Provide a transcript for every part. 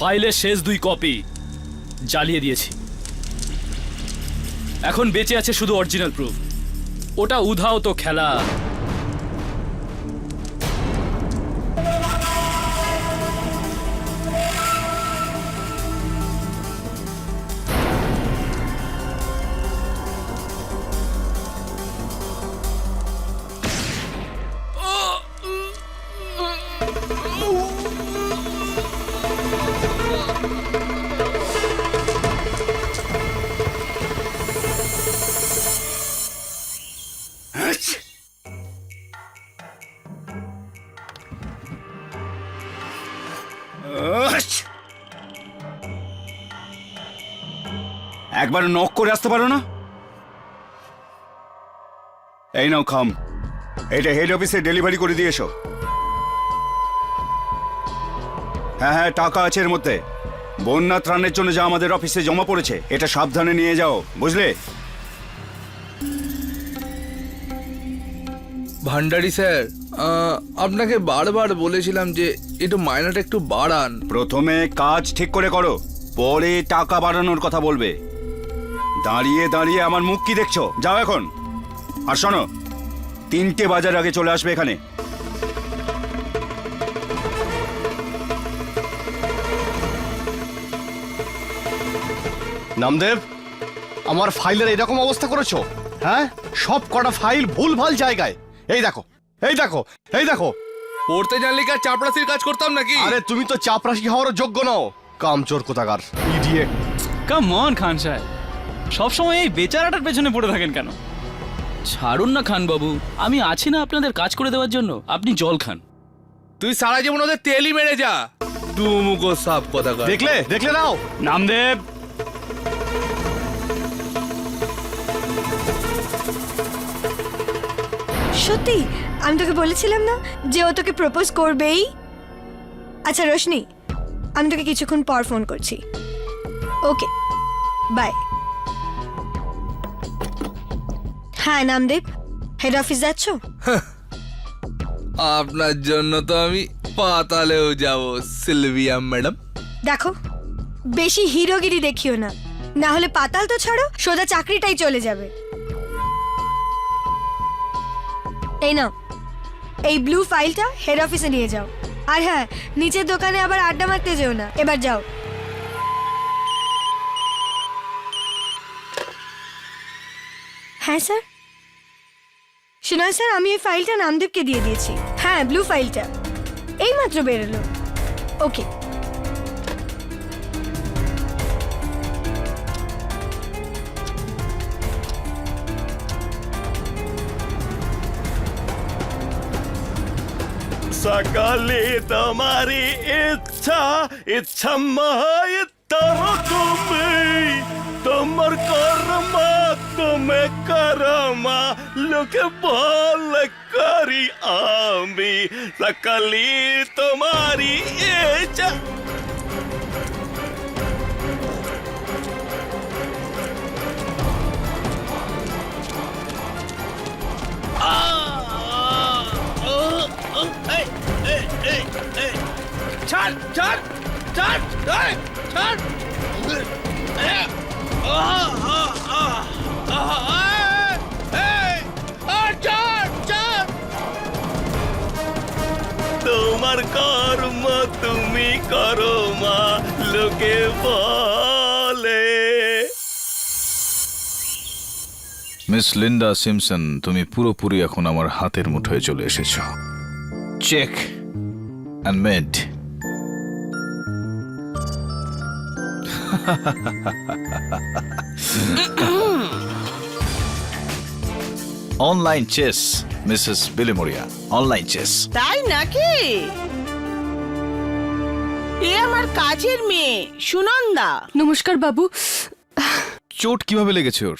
ফাইলের শেষ 2 কপি জ্বালিয়ে দিয়েছি। এখন বেঁচে আছে শুধু অরিজিনাল প্রুফ। ওটা উধাও তো খেলা। একবার নক করে আসতে পারো না? এই নাও খাম, এটা হেড অফিসে ডেলিভারি করে দিয়ে এসো। হ্যাঁ হ্যাঁ, টাকা আছে এর মধ্যে। বন্যা ত্রাণের জন্য যা আমাদের অফিসে জমা পড়েছে, এটা সাবধানে নিয়ে যাও, বুঝলে? ভান্ডারি স্যার, আপনাকে বারবার বলেছিলাম যে একটু মাইনাটা একটু বাড়ান। প্রথমে কাজ ঠিক করে করো, পরে টাকা বাড়ানোর কথা বলবে। দাঁড়িয়ে দাঁড়িয়ে আমার মুখ কি দেখছো? যাও এখন। আর শোনো, 3টে বাজার আগে চলে আসবে এখানে। নামদেব, আমার ফাইলের এরকম অবস্থা করেছো? হ্যাঁ, সব কটা ফাইল ভুলভাল জায়গায়। এই দেখো, এই দেখো, এই দেখো। পড়তে জানলে কি আর চাপরাশির কাজ করতাম নাকি? আরে তুমি তো চাপরাশি হওয়ার যোগ্য নও, কামচোর কোথাকার, ইডিয়েট। কাম অন খান সাহেব, সবসময় এই বেচারাটার পেছনে পড়ে থাকেন কেন? ছাড়ুন না খান বাবু, আমি আছি না আপনাদের কাজ করে দেওয়ার জন্য। আপনি জল খান। তুই সারা জীবন ওদের তেলই মেরে যা। টুমুকো সাপ কোথাকার। দেখলে দেখলে নাও। নামদেব, সত্যি আমি তোকে বলেছিলাম না যে ও তোকে প্রপোজ করবেই। আচ্ছা রোশনি, আমি তোকে কিছুক্ষণ পর ফোন করছি। ওকে, বাই। হ্যাঁ নামদেব, হেড অফিস যাচ্ছ? আপনার জন্য তো আমি পাতালেও যাব সিলভিয়া ম্যাডাম। দেখো, বেশি হিরোগিরি দেখিও না, না হলে পাতাল তো ছাড়ো, সোজা চাকরিটাই চলে যাবে। এই নাও, এই ব্লু ফাইলটা হেড অফিসে নিয়ে যাও। আর হ্যাঁ, নিচের দোকানে আবার আড্ডা মারতে যেও না। এবার যাও। হ্যাঁ স্যার। শোনায় স্যার, আমি এই ফাইলটা নামদেবকে দিয়ে দিয়েছি। হ্যাঁ, ব্লু ফাইলটা এইমাত্র বেরোলো। ওকে। সকালে তোমারি ইচ্ছা, ইচ্ছা মায় তারো তুমি, তোমার কর্মা তুমি করমা, লোকে বলে করি আমি। সকালে তোমারি ইচ্ছা। ছাড় ছাড় ছাড় ছাড় ছাড়। তোমার কর্ম তুমি করো মা, লোকে বলে। মিস লিন্ডা সিমসন, তুমি পুরোপুরি এখন আমার হাতের মুঠোয় চলে এসেছো। Check and mate. Online chess Mrs Bilimoria, online chess. তাই নাকি? এ আমার কাজের মেয়ে সুনন্দা। নমস্কার বাবু। চোট কিভাবে লেগেছে ওর?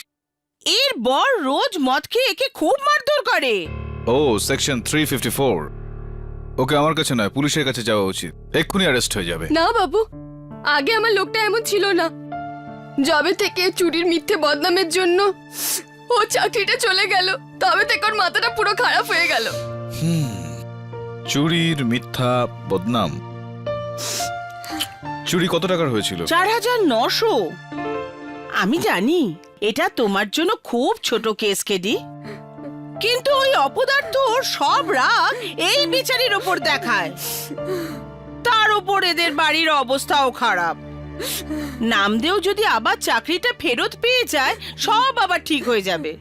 এর বর রোজ মদ খেয়ে একে খুব মারধর করে। ও, সেকশন 354। ওকে আমার কাছে নয়, পুলিশের কাছে যাওয়া উচিত। এক্ষুনি অ্যারেস্ট হয়ে যাবে। না বাবু, আগে আমার লোকটা এমন ছিল না। যবে থেকে চুরির মিথ্যে বদনামের জন্য ও চাকরিটা চলে গেল, তবে থেকে ওর মাথাটা পুরো খারাপ হয়ে গেল। চুরির মিথ্যা বদনাম। চুরি কত টাকার হয়েছিল? 4900। আমি জানি এটা তোমার জন্য খুব ছোট কেস কেডি, কিন্তু ওই অপদার্থ ওর সব রাগ এই বিচারির ওপর দেখায়। তার উপর এদের বাড়ির অবস্থাও খারাপ। নামদেও যদি আবার চাকরিটা ফেরত পেয়ে যায়, সব আবার ঠিক হয়ে যাবে।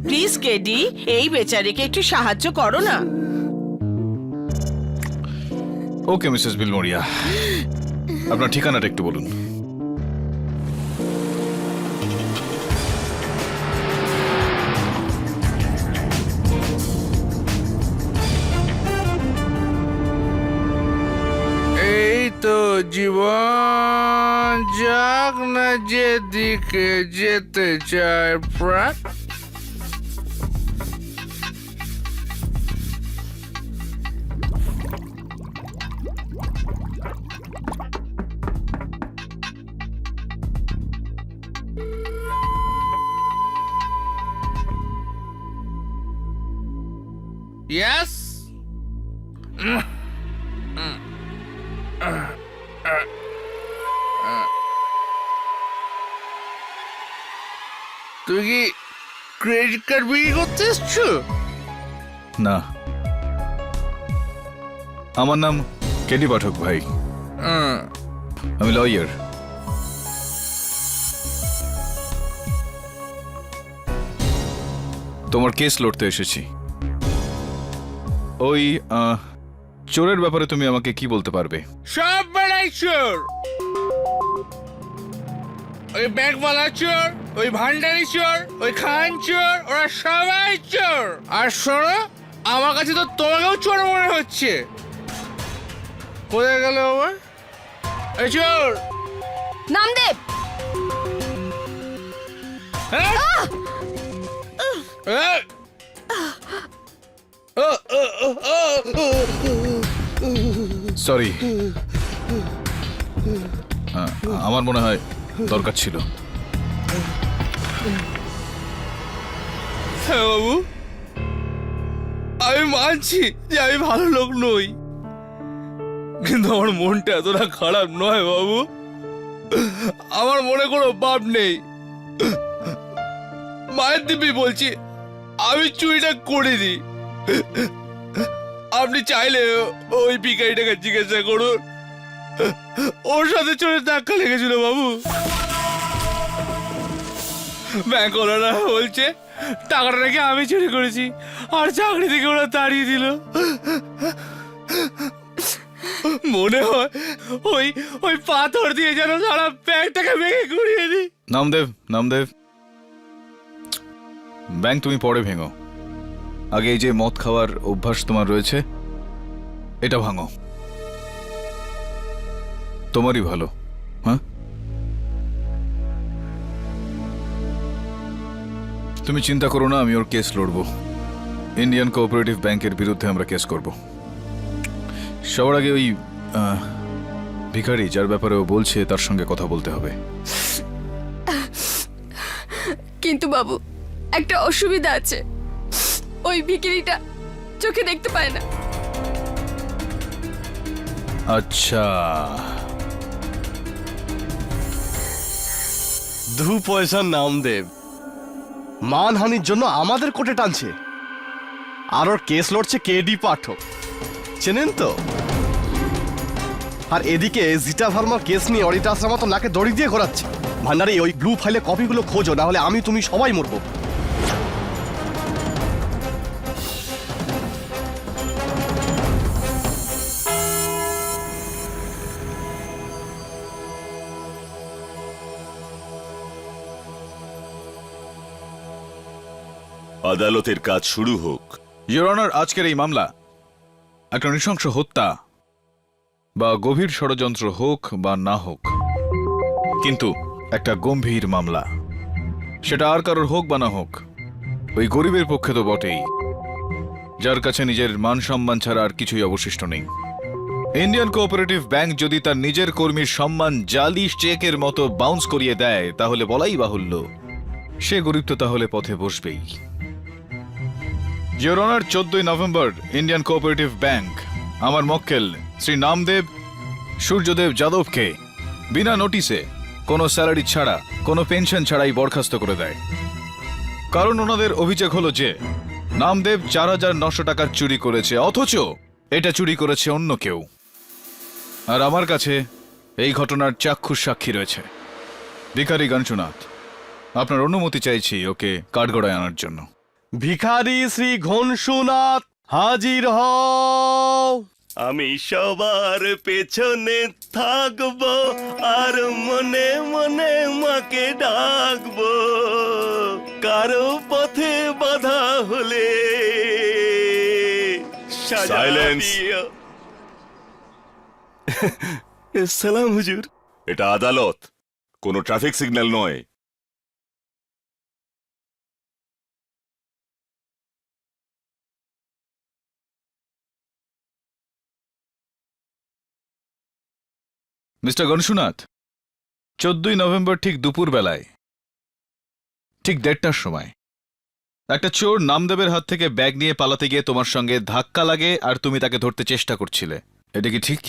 প্লিজ কেডি, এই বেচারিকে একটু সাহায্য করো না। ওকে মিসেস বিলমোরিয়া, আপনার ঠিকানাটা একটু বলুন। এই তো জীবন, যাক না যেদিকে যেতে চায় প্রাণ। Yes? তুমি কি ক্রেডিট কার্ড বিক্রি করতে এসছো? না, আমার নাম কেডি পাঠক ভাই, আমি লয়ার। তোমার কেস লড়তে এসেছি। ওই চোরের ব্যাপারে তুমি আমাকে কি বলতে পারবে? সব বেড়াই চোর, ওই ব্যাগওয়ালা চোর, ওই ভান্ডারি চোর, ওই খান চোর, ওরা সবাই চোর। আর শোনো, আমার কাছে তো তোমাকেও চোর মনে হচ্ছে। কোথায় গেল আবার এই চোর? নামদেব, হ্যাঁ? এই! সরি, আমার মনে হয় দরকার ছিল। হ্যাঁ বাবু, আমি মানছি যে আমি ভালো লোক নই, কিন্তু আমার মনটা এতটা খারাপ নয় বাবু। আমার মনে কোনো পাপ নেই। মায়ের দিব্যি বলছি, আমি চুরিটা করিনি। আপনি চাইলে ওই ভিখারিটাকে জিজ্ঞাসা করুন, ওর সাথে চোরের ধাক্কা লেগেছিল বাবু। ব্যাংকওয়ালারা বলছে টাকাটা নাকি আমি চুরি করেছি, আর চাকরি থেকে ওরা তাড়িয়ে দিল। মনে হয় ওই ওই পাথর দিয়ে যেন সারা ব্যাংকটাকে ভেঙে ঘুরিয়ে দিই। নামদেব, নামদেব, ব্যাংক তুমি পরে ভেঙো, আগে এই যে মদ খাওয়ার অভ্যাস তোমার রয়েছে, এটা ভাঙো, তোমারই ভালো। হ্যাঁ, তুমি চিন্তা করো না, আমি ওর কেস লড়বো। ইন্ডিয়ান কোঅপারেটিভ ব্যাংকের বিরুদ্ধে আমরা কেস করব। সবার আগে ওই ভিখারি যার ব্যাপারে ও বলছে তার সঙ্গে কথা বলতে হবে। কিন্তু বাবু, একটা অসুবিধা আছে। ওই ভিখিরিটা চোখে দেখতে পায় না। আচ্ছা, দু পয়সার নামদেব মানহানির জন্য আমাদের কোর্টে টানছে, আর ওর কেস লড়ছে কেডি পাঠক, চেনেন তো? আর এদিকে জিটা ভার্মার কেস নিয়ে অরিতা আশ্রম মতো নাকে দড়ি দিয়ে ঘোরাচ্ছে। ভান্ডারি, ওই ব্লু ফাইলে কপিগুলো খোঁজো, না হলে আমি তুমি সবাই মরবো। আদালতের কাজ শুরু হোক। ইওর অনার, আজকের এই মামলা একটা নৃশংস হত্যা বা গভীর ষড়যন্ত্র হোক বা না হোক, কিন্তু একটা গম্ভীর মামলা। সেটা আর কারোর হোক বা না হোক, ওই গরিবের পক্ষে তো বটেই, যার কাছে নিজের মান সম্মান ছাড়া আর কিছুই অবশিষ্ট নেই। ইন্ডিয়ান কোঅপারেটিভ ব্যাংক যদি তার নিজের কর্মীর সম্মান জালি চেকের মতো বাউন্স করিয়ে দেয়, তাহলে বলাই বাহুল্য সে গরিব তো তাহলে পথে বসবেই। ইওর অনার, 14ই নভেম্বর ইন্ডিয়ান কোঅপারেটিভ ব্যাংক আমার মক্কেল শ্রী নামদেব সূর্যদেব যাদবকে বিনা নোটিসে, কোনো স্যালারি ছাড়া, কোনো পেনশন ছাড়াই বরখাস্ত করে দেয়। কারণ ওনাদের অভিযোগ হলো যে নামদেব 4,900 টাকার চুরি করেছে, অথচ এটা চুরি করেছে অন্য কেউ। আর আমার কাছে এই ঘটনার চাক্ষুষ সাক্ষী রয়েছে। ভিখারি গণশুনাথ, আপনার অনুমতি চাইছি ওকে কাঠগড়ায় আনার জন্য। ভিখারি শ্রী ঘনশুনাথ হাজির হও। আমি সবার পেছনে থাকবো আর মনে মনে মাকে ডাকবো, কারো পথে বাধা হলে Silence! সালাম হুজুর। এটা আদালত, কোনো ট্রাফিক সিগন্যাল নয়। মিস্টার গণশুনাথ, 14ই নভেম্বর ঠিক দুপুর বেলায়, ঠিক 1:30টার সময় একটা চোর নামদেবের হাত থেকে ব্যাগ নিয়ে পালাতে গিয়ে তোমার সঙ্গে ধাক্কা লাগে আর তুমি তাকে ধরতে চেষ্টা করছিলে। এটা কি ঠিক?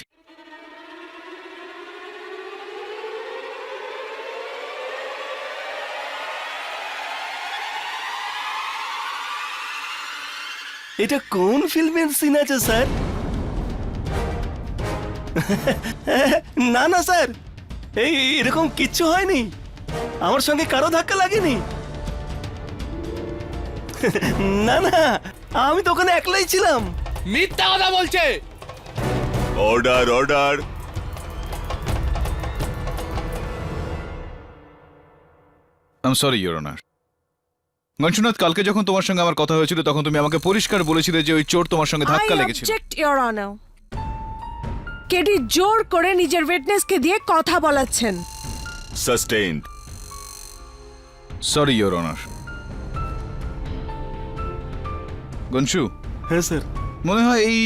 এটা কোন ফিল্মের সিন আছে স্যার? না না স্যার, এরকম কিচ্ছু হয়নি, আমার সঙ্গে কারো ধাক্কা লাগেনি। না না, আমি তো ওখানে একলাই ছিলাম। মিথ্যা কথা বলছে। Order, order. I sorry your honour. Ganshunath, কালকে যখন তোমার সঙ্গে আমার কথা হয়েছিল তখন তুমি আমাকে পরিষ্কার বলেছিলে যে ওই চোর তোমার সঙ্গে ধাক্কা লেগেছিল। ইওর অনার, কেডি জোর করে নিজের উইটনেসকে দিয়ে কথা বলাচ্ছেন। Sustained. Sorry your honour. Ganshu, হ্যাঁ স্যার। মনে হয় এই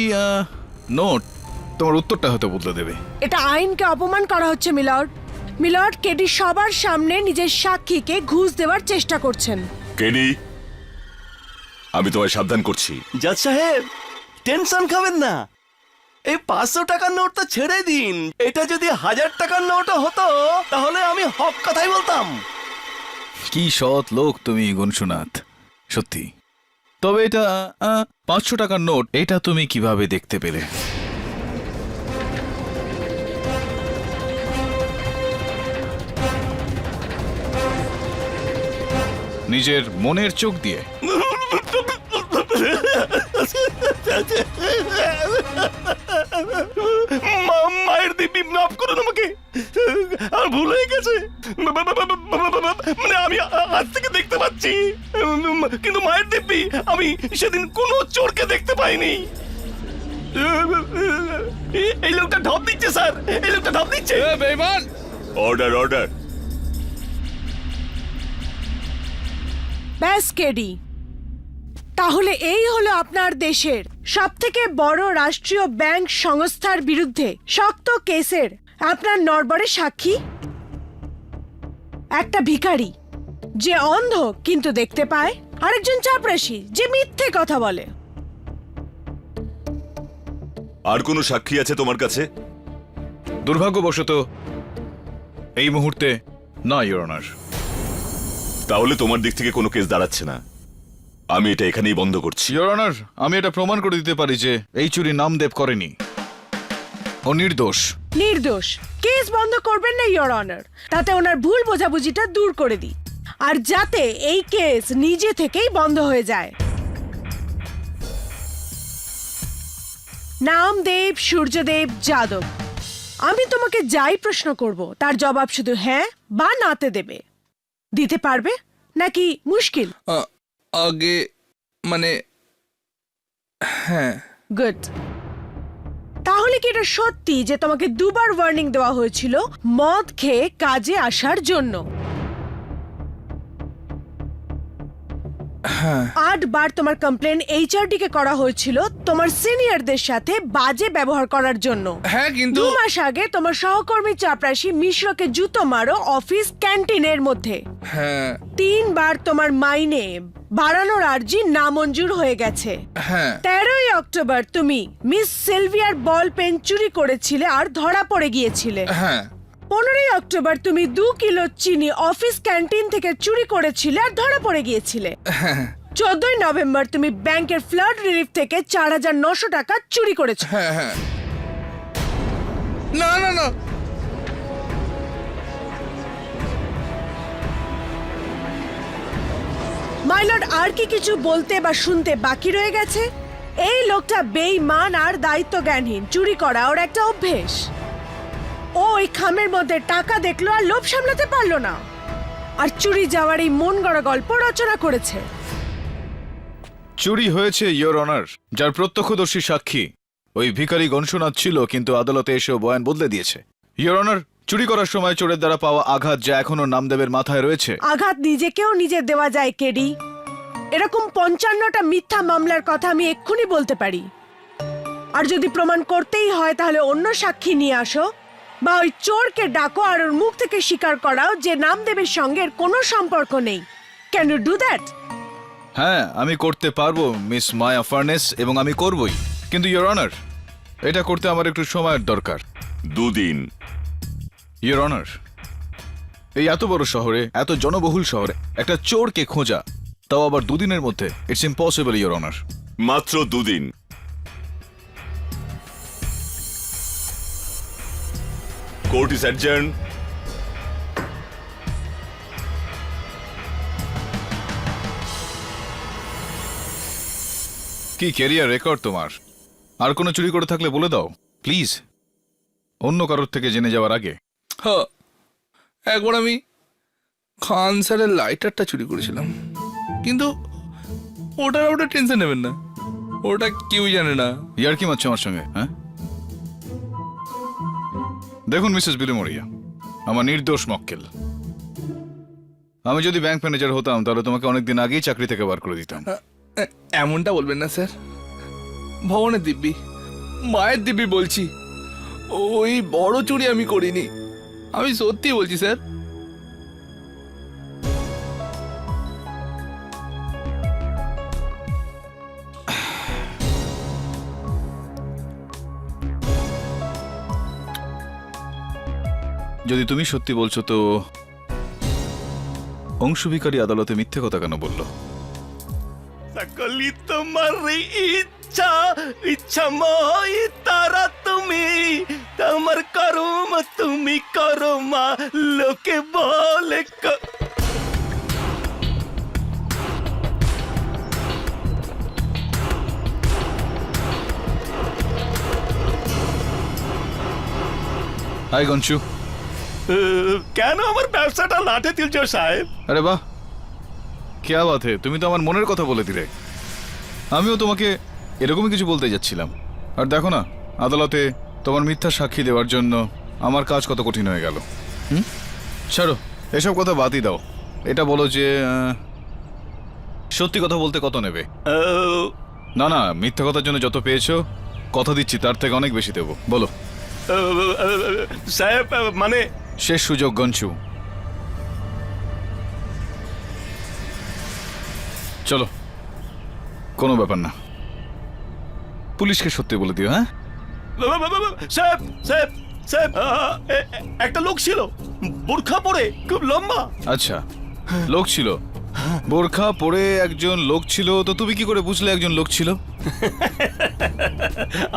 নোট তোমার উত্তরটা হয়তো বদলে দেবে। এটা আইনকে অপমান করা হচ্ছে মিলর্ড। মিলর্ড, কেডি সবার সামনে নিজের সাক্ষীকে ঘুষ দেওয়ার চেষ্টা করছেন। কেডি, আমি তোমায় সাবধান করছি। জাজ সাহেব, টেনশন খাবেন না। এই 500 টাকার নোটটা ছেড়ে দিন। এটা যদি 1000 টাকার নোটও হতো তাহলে আমি হক কথাই বলতাম। কি সৎ লোক তুমি গনশুনাথ, সত্যি। তবে এটা 500 টাকার নোট, এটা তুমি কিভাবে দেখতে পেলে? নিজের মনের চোখ দিয়ে? মায়ের দিব্যি মাফ করুন আমাকে, আর ভুল হয়ে গেছে। মানে আমি আজ থেকে দেখতে পাচ্ছি, কিন্তু মায়ের দিব্যি আমি সেদিন কোনো চোরকে দেখতে পাইনি। এই লোকটা ঢপ দিচ্ছে স্যার, এই লোকটা ঢপ দিচ্ছে। বেঈমান! Order, order. ব্যাস কেডি, তাহলে এই হলো আপনার দেশের সবথেকে বড় রাষ্ট্রীয় ব্যাংক সংস্থার বিরুদ্ধে শক্ত কেসের আপনার নড়বড়ে সাক্ষী। একটা ভিখারি যে অন্ধ কিন্তু দেখতে পায়, আরেকজন চাপরাশি যে মিথ্যে কথা বলে। আর কোনো সাক্ষী আছে তোমার কাছে? দুর্ভাগ্যবশত এই মুহূর্তে না ইওর অনার। তাহলে তোমার দিক থেকে কোনো কেস দাঁড়াচ্ছে না। আমি এটা এখানেই বন্ধ করছি। ইওর অনার, আমি এটা প্রমাণ করে দিতে পারি যে এই চুরি নামদেব করেনি, ও নির্দোষ। নির্দোষ? কেস বন্ধ করবেন না ইওর অনার, তাতে ওনার ভুল বোঝাবুঝিটা দূর করে দিই, আর যাতে এই কেস নিজে থেকেই বন্ধ হয়ে যায়। নামদেব সূর্যদেব যাদব, আমি তোমাকে যাই প্রশ্ন করব তার জবাব শুধু হ্যাঁ বা নাতে দেবে। দিতে পারবে নাকি মুশকিল? মানে হ্যাঁ গুড। তাহলে কি এটা সত্যি যে তোমাকে দুবার ওয়ার্নিং দেওয়া হয়েছিল মদ খেয়ে কাজে আসার জন্য? 8 বার তোমার কমপ্লেন এইচআরডি কে করা হয়েছিল তোমার সিনিয়রদের সাথে বাজে ব্যবহার করার জন্য। হ্যাঁ কিন্তু 2 মাস আগে তোমার সহকর্মী চাপরাশি মিশ্রকে জুতো মারো অফিস ক্যান্টিনের মধ্যে। হ্যাঁ 3 বার তোমার মাইনে বাড়ানোর আর্জি নামঞ্জুর হয়ে গেছে। হ্যাঁ 13ই অক্টোবর তুমি মিস সিলভিয়ার বল পেন চুরি করেছিলে আর ধরা পড়ে গিয়েছিলে। হ্যাঁ 15ই অক্টোবর তুমি 2 কিলো চিনি অফিস ক্যান্টিন থেকে চুরি করেছিলে আর ধরা পড়ে গিয়েছিলে। 14ই নভেম্বর তুমি ব্যাংকের ফ্লাড রিলিফ থেকে 4900 টাকা চুরি করেছো। হ্যাঁ হ্যাঁ না না না মাইলর্ড, আর কি কিছু বলতে বা শুনতে বাকি রয়ে গেছে? এই লোকটা বেঈমান আর দায়িত্বজ্ঞানহীন। চুরি করা ওর একটা অভ্যেস। ও ওই খামের মধ্যে টাকা দেখলো আর লোভ সামলাতে পারলো না, আর চুরি যাওয়ার এই মন গড়া গল্প রচনা করেছে। চুরি হয়েছে ইয়োর অনার, যার প্রত্যক্ষদর্শী সাক্ষী ওই ভিখারি গনসুনাথ ছিল, কিন্তু আদালতে এসেও বয়ান বদলে দিয়েছে। ইয়োর অনার, চুরি করার সময় চোরের দ্বারা পাওয়া আঘাত যা এখনো নামদেবের মাথায় রয়েছে। আঘাত নিজেকেও নিজে দেওয়া যায় কেডি। এরকম 55টা মিথ্যা মামলার কথা আমি এক্ষুনি বলতে পারি। আর যদি প্রমাণ করতেই হয় তাহলে অন্য সাক্ষী নিয়ে আসো, বা ওই চোরকে ডাকো আর ওর মুখ থেকে স্বীকার করাও যে নামদেবের সঙ্গে এর কোনো সম্পর্ক নেই। Can you do that? হ্যাঁ, আমি করতে পারবো মিস মায়া ফার্নেস, এবং আমি করবই। কিন্তু ইয়োর অনার, এটা করতে আমার একটু সময়ের দরকার। 2 দিন। ইয়োর অনার, এই এত বড় শহরে, এত জনবহুল শহরে একটা চোরকে খোঁজা, তাও আবার 2 দিনের মধ্যে, ইটস ইম্পসিবল ইয়োর অনার। মাত্র 2 দিন। Court is adjourn. কি ক্যারিয়ার রেকর্ড তোমার! আর কোনো চুরি করে থাকলে বলে দাও প্লিজ, অন্য কারোর থেকে জেনে যাওয়ার আগে। হ্যাঁ একবার আমি খান স্যারের লাইটারটা চুরি করেছিলাম, কিন্তু ওটা টেনশন নেবেন না, ওটা কেউই জানে না। ইয়ার কি মারছো আমার সঙ্গে? হ্যাঁ দেখুন মিসেস বিলুমরিয়া, আমার নির্দোষ মক্কেল। আমি যদি ব্যাংক ম্যানেজার হতাম তাহলে তোমাকে অনেকদিন আগেই চাকরি থেকে বার করে দিতাম। এমনটা বলবেন না স্যার, ভগবানের দিব্যি, মায়ের দিব্যি বলছি, ওই বড় চুরি আমি করিনি, আমি সত্যি বলছি স্যার। যদি তুমি সত্যি বলছো তো অংশবিকারী আদালতে মিথ্যে কথা কেন বললো? সকলি তোমার ইচ্ছা, ইচ্ছাময় তারা তুমি, তোমার করম তুমি করো মা, লোকে বলে হাই গঞ্চু। কেন আমার ব্যবসাটা লাটে তুলছো সাহেব? আরে বাহ, क्या बात है, তুমি তো আমার মনের কথা বলে দিলে। আমিও তোমাকে এরকমই কিছু বলতে যাচ্ছিলাম। আর দেখো না, আদালতে তোমার মিথ্যা সাক্ষী দেওয়ার জন্য আমার কাজ কত কঠিন হয়ে গেল। ছাড়ো, এসব কথা বাদই দাও। এটা বলো যে সত্যি কথা বলতে কত নেবে? না না, মিথ্যা কথার জন্য যত পেয়েছো কথা দিচ্ছি তার থেকে অনেক বেশি দেবো। বলো সাহেব, মানে শেষ সুযোগ গঞ্চু। চলো, কোনো ব্যাপার না, পুলিশকে সত্যি বলে দিও। হ্যাঁ সাহেব, সাহেব, সাহেব, একটা লোক ছিল বোরখা পরে, খুব লম্বা। আচ্ছা, লোক ছিল, বোরখা পরে একজন লোক ছিল। তো তুমি কি করে বুঝলে একজন লোক ছিল?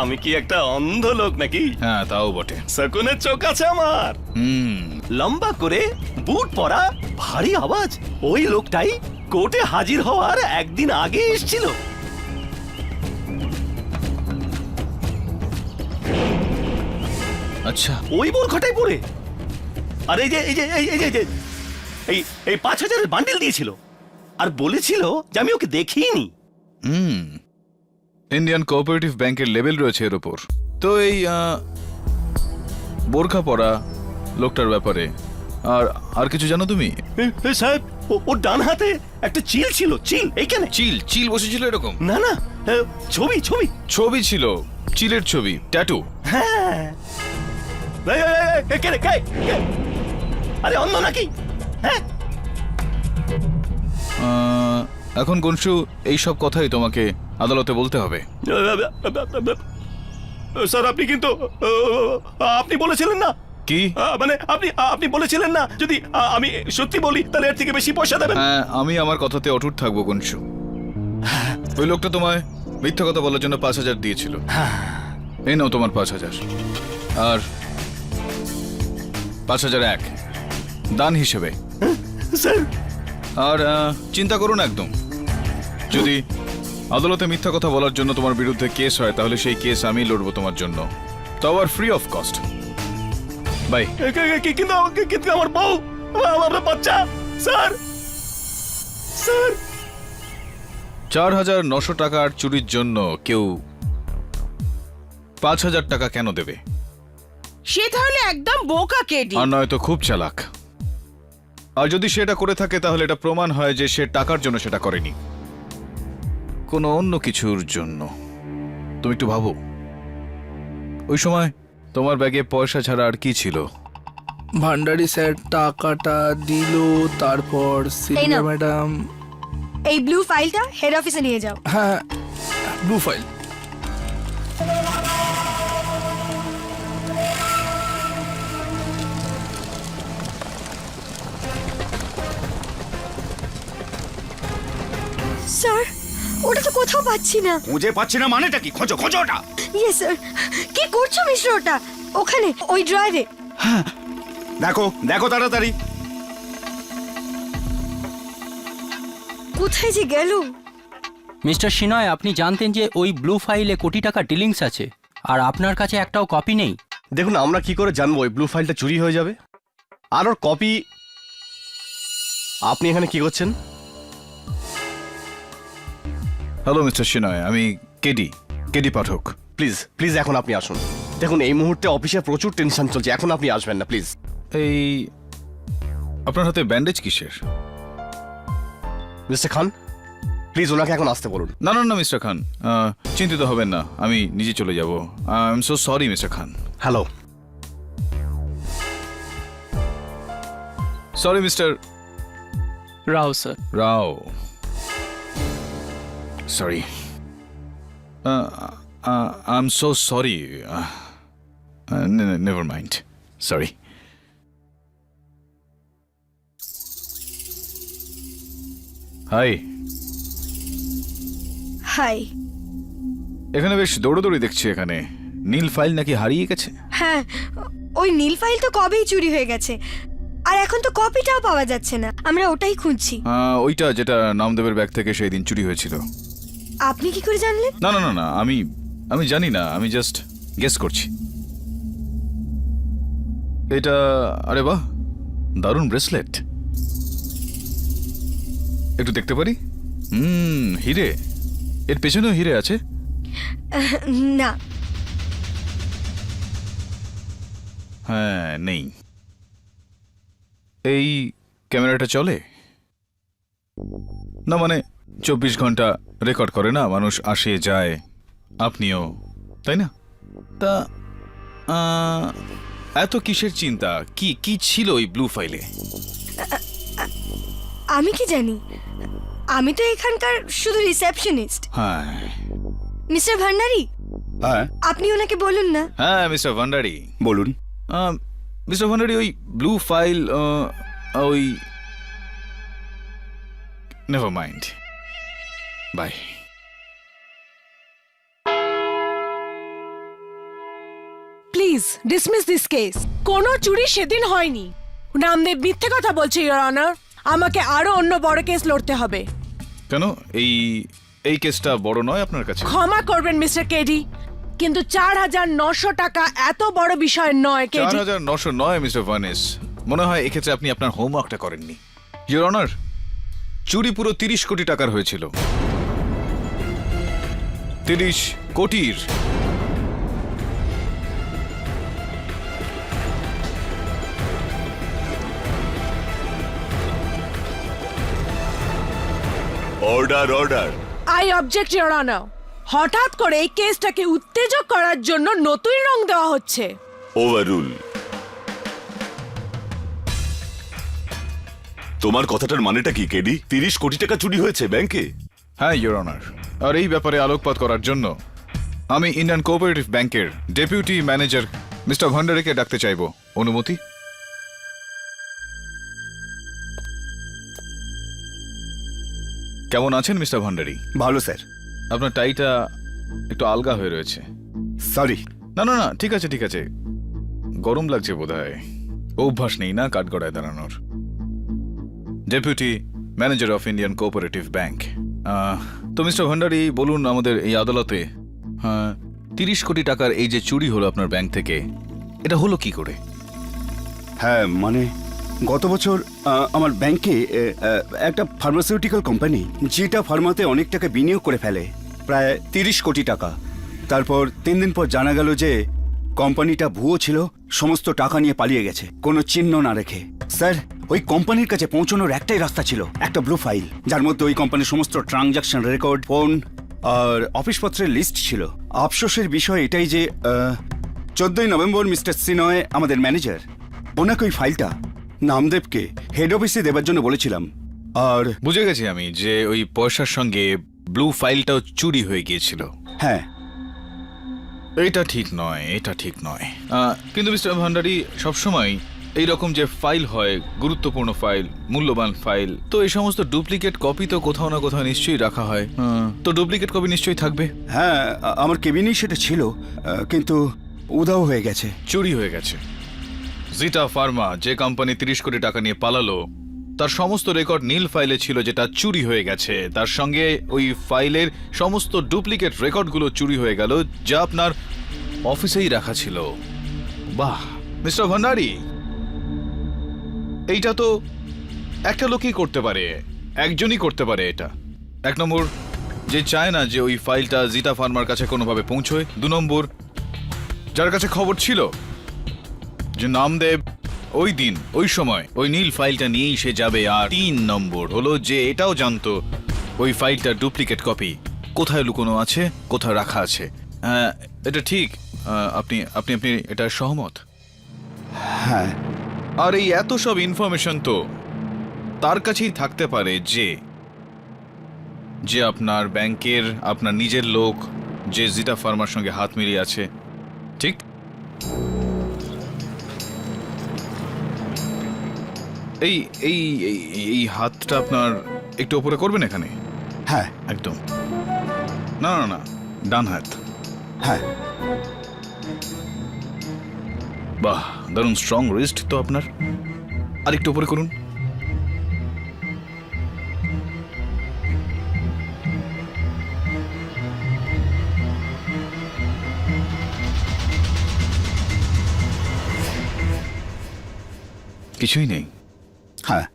আমি কি একটা অন্ধ লোক নাকি? হ্যাঁ, তাও বটে। শকুনের চোখ আছে আমার। লম্বা করে, বুট পরা, ভারী আওয়াজ। ওই লোকটাই কোর্টে হাজির হওয়ার একদিন আগে এসেছিল। আচ্ছা, ওই বোরখাটাই পরে। আর এই যে এই যে এই যে এই 5000-এর বান্ডেল দিয়েছিল, আর বলেছিল যে আমি ওকে দেখিনি। ইন্ডিয়ান কোঅপারেটিভ ব্যাংকের লেভেল রয়েছে এর ওপর। তো এই বোরখা পরা লোকটার ব্যাপারে আর আর কিছু জানো তুমি? সাহেব ওর ডান হাতে একটা চিল ছিল, চিল এইখানে। চিল চিল বসেছিল এরকম? না না, ছবি ছবি ছবি ছিল, চিলের ছবি, ট্যাটু। হ্যাঁ। কে রে, কে? আরে অন্য নাকি? হ্যাঁ। এখন গনশু এই সব কথাই তোমাকে আদালতে বলতে হবে। স্যার আপনি কিন্তু আপনি বলেছিলেন না কি? মানে আপনি বলেছিলেন না যদি আমি সত্যি বলি তাহলে এর থেকে বেশি পয়সা দেবেন। হ্যাঁ, আমি আমার কথাতে অটুট থাকবো গনশু। ওই লোকটা তোমায় মিথ্যা কথা বলার জন্য 5,000 দিয়েছিল। এই নাও তোমার 5,000 আর 5,001 দান হিসেবে। স্যার আর চিন্তা করো না একদম, যদি আদালতে মিথ্যা কথা বলার জন্য তোমার বিরুদ্ধে কেস হয় তাহলে সেই কেস আমি লড়বো তোমার জন্য, তাও আর ফ্রি অফ কস্ট। বাই। কিন্তু আমার বউ, আমার বাচ্চা। স্যার স্যার 4,900 টাকার চুরির জন্য কেউ 5,000 টাকা কেন দেবে? সে তাহলে একদম বোকা কেডি। আর নয়তো খুব চালাক। আর যদি সেটা করে থাকে তাহলে এটা প্রমাণ হয় যে সে টাকার জন্য সেটা করেনি, কোনো অন্য কিছুর জন্য। তুমি একটু ভাবো, ওই সময় তোমার ব্যাগে পয়সা ছাড়া আর কি ছিল? ভান্ডারি স্যার টাকাটা দিল, তারপর সিলভিয়া নাও। ম্যাডাম। এই ব্লু ফাইলটা হেড অফিসে নিয়ে যাও। হ্যাঁ, ব্লু ফাইল। স্যার ওটা তো কোথাও পাচ্ছি না। খুঁজে পাচ্ছি না মানেটা কি? খোঁজো খোঁজো ওটা। Yes sir. কি করছো মিস্টার? ওটা ওখানে ওই ড্রয়ারে। দেখো দেখো তাড়াতাড়ি। কোথায় যে গেল? মিস্টার সিনয়, আপনি জানতেন যে ওই ব্লু ফাইলে কোটি টাকা ডিলিংস আছে আর আপনার কাছে একটাও কপি নেই? দেখুন, আমরা কি করে জানবো ওই ব্লু ফাইলটা চুরি হয়ে যাবে? আর ওর কপি। আপনি এখানে কি করছেন? হ্যালো মিস্টার সিনয়, আমি কেডি পাঠক। প্লিজ প্লিজ এখন আপনি আসুন। দেখুন, এই মুহূর্তে অফিসে প্রচুর টেনশন চলছে, এখন আপনি আসবেন না প্লিজ। এই আপনার হাতে ব্যান্ডেজ কিসের? মিস্টার খান, প্লিজ ওনাকে এখন আসতে বলুন। না না না মিস্টার খান, চিন্তিত হবেন না, আমি নিজে চলে যাব। I am so sorry mister Khan. Hello. Sorry mister Rao sir. Rao. Sorry, I am so sorry. Never mind, sorry. Hi. Hi. এখানে বেশ দৌড়োদৌড়ি দেখছি। এখানে নীল ফাইল নাকি হারিয়ে গেছে? হ্যাঁ, ওই নীল ফাইল তো কবেই চুরি হয়ে গেছে, আর এখন তো কপিটাও পাওয়া যাচ্ছে না। আমরা ওটাই খুঁজছি। ওইটা যেটা নামদেবের ব্যাগ থেকে সেই দিন চুরি হয়েছিল। আপনি কি করে জানলেন? না না না না, আমি জানি না, আমি জাস্ট গেস করছি। এটা, আরে বাহ, দারুণ ব্রেসলেট। একটু দেখতে পারি? হিরে। এর পেছনেও হিরে আছে? না। হ্যাঁ, নেই। এই ক্যামেরাটা চলে না? মানে 24 ঘন্টা রেকর্ড করে না, মানুষ আসে যায়, আপনিও, তাই না? তা এত কিসের চিন্তা? কি ছিল ওই ব্লু ফাইলে? আমি কি জানি, আমি তো এখানকার শুধু রিসেপশনিস্ট। হ্যাঁ মিস্টার ভান্ডারি, হ্যাঁ আপনি ওনাকে বলুন না। হ্যাঁ মিস্টার ভান্ডারি বলুন। মিস্টার ভান্ডারি, ওই ব্লু ফাইল, ওই never mind, bye. Please dismiss this case. কোনো চুরি সেদিন হয়নি। নামদেব মিথ্যে কথা বলছে, ইওর অনার। আমাকে আরো অন্য বড় কেস লড়তে হবে। কেন? এই কেসটা বড় নয় আপনার কাছে? ক্ষমা করবেন মিস্টার কেডি, কিন্তু 4,900 টাকা এত বড় বিষয় নয় কেডি। 4,900 নয় মিস্টার ভার্নেস, মনে হয় এক্ষেত্রে আপনি আপনার হোমওয়ার্কটা করেননি। ইওর অনার, চুরি পুরো 30 কোটি টাকার হয়েছিল। 30 কোটির। Order order. I object your honour. হঠাৎ করে এই কেসটাকে উত্তেজক করার জন্য নতুন রং দেওয়া হচ্ছে। ওভাররুল। তোমার কথাটার মানেটা কি কেডি? 30 কোটি টাকা চুরি হয়েছে ব্যাংকে? হ্যাঁ ইওর অনার, আর এই ব্যাপারে আলোকপাত করার জন্য আমি ইন্ডিয়ান কোঅপারেটিভ ব্যাংকের ডেপুটি ম্যানেজার মিস্টার ভান্ডারিকে ডাকতে চাইবো। অনুমতি? কেমন আছেন মিস্টার ভান্ডারি? ভালো স্যার। আপনার টাইটা একটু আলগা হয়ে রয়েছে। সরি। না না না, ঠিক আছে ঠিক আছে, গরম লাগছে বোধহয়। অভ্যাস নেই না কাঠগড়ায় দাঁড়ানোর। Deputy manager of Indian cooperative bank. তো মিস্টার ভান্ডারি বলুন, আমাদের এই আদালতে 30 কোটি টাকার এই যে চুরি হলো আপনার ব্যাংক থেকে, এটা হলো কি করে? হ্যাঁ মানে গত বছর আমার ব্যাংকে একটা ফার্মাসিউটিক্যাল কোম্পানি, যেটা ফার্মাতে অনেক টাকা বিনিয়োগ করে ফেলে, প্রায় 30 কোটি টাকা। তারপর 3 দিন পর জানা গেল যে কোম্পানিটা ভুয়ো ছিল, সমস্ত টাকা নিয়ে পালিয়ে গেছে কোনো চিহ্ন না রেখে। স্যার, ওই কোম্পানির কাছে পৌঁছানোর একটাই রাস্তা ছিল, একটা ব্লু ফাইল, যার মধ্যে ওই কোম্পানির সমস্ত ট্রানজাকশন রেকর্ড, ফোন আর অফিসপত্রের লিস্ট ছিল। আফসোসের বিষয় এটাই যে 14ই নভেম্বর মিস্টার সিনয়, আমাদের ম্যানেজার, ওনাকে ওই ফাইলটা নামদেবকে হেড অফিসে দেবার জন্য বলেছিলাম। আর বুঝে গেছি আমি যে ওই পয়সার সঙ্গে ব্লু ফাইলটাও চুরি হয়ে গিয়েছিল। হ্যাঁ, এটা ঠিক নয়, এটা ঠিক নয়। কিন্তু মিস্টার ভান্ডারি, সবসময় এইরকম যে ফাইল হয়, গুরুত্বপূর্ণ ফাইল, মূল্যবান ফাইল, তো এই সমস্ত ডুপ্লিকেট কপি তো কোথাও না কোথাও নিশ্চয়ই রাখা হয়। তো ডুপ্লিকেট কপি নিশ্চয়ই থাকবে। হ্যাঁ, আমার কেবিনেই সেটা ছিল, কিন্তু উধাও হয়ে গেছে। চুরি হয়ে গেছে। জিটা ফার্মা যে কোম্পানি 30 কোটি টাকা নিয়ে পালালো, তার সমস্ত রেকর্ড নীল ফাইলে ছিল, যেটা চুরি হয়ে গেছে। তার সঙ্গে ওই ফাইলের সমস্ত ডুপ্লিকেট রেকর্ডগুলো চুরি হয়ে গেল, যা আপনার অফিসেই রাখা ছিল। বাহ মিস্টার ভান্ডারি, এইটা তো একটা লোকই করতে পারে, একজনই করতে পারে এটা। 1 নম্বর, যে চায় না যে ওই ফাইলটা জিটা ফার্মার কাছে কোনোভাবে পৌঁছয়। 2 নম্বর, যার কাছে খবর ছিল যে নামদেব ওই দিন ওই সময় ওই নীল ফাইলটা নিয়েই সে যাবে। আর 3 নম্বর হলো যে এটাও জানতো ওই ফাইলটা ডুপ্লিকেট কপি কোথায় লুকোনো আছে, কোথায় রাখা আছে। এটা ঠিক। আপনি আপনি আপনি এটা সহমত? হ্যাঁ। আর এই এত সব ইনফরমেশন তো তার কাছেই থাকতে পারে যে যে আপনার ব্যাংকের আপনার নিজের লোক, যে জিটা ফার্মার সঙ্গে হাত মিলিয়ে আছে, ঠিক? এই এই এই হাতটা আপনার একটু উপরে করবেন এখানে। হ্যাঁ একদম। না না না, ডান হাত। হ্যাঁ। বাহ, দারুণ স্ট্রং রিস্ট তো আপনার। আর একটু উপরে করুন। কিছুই নেই। হ্যাঁ,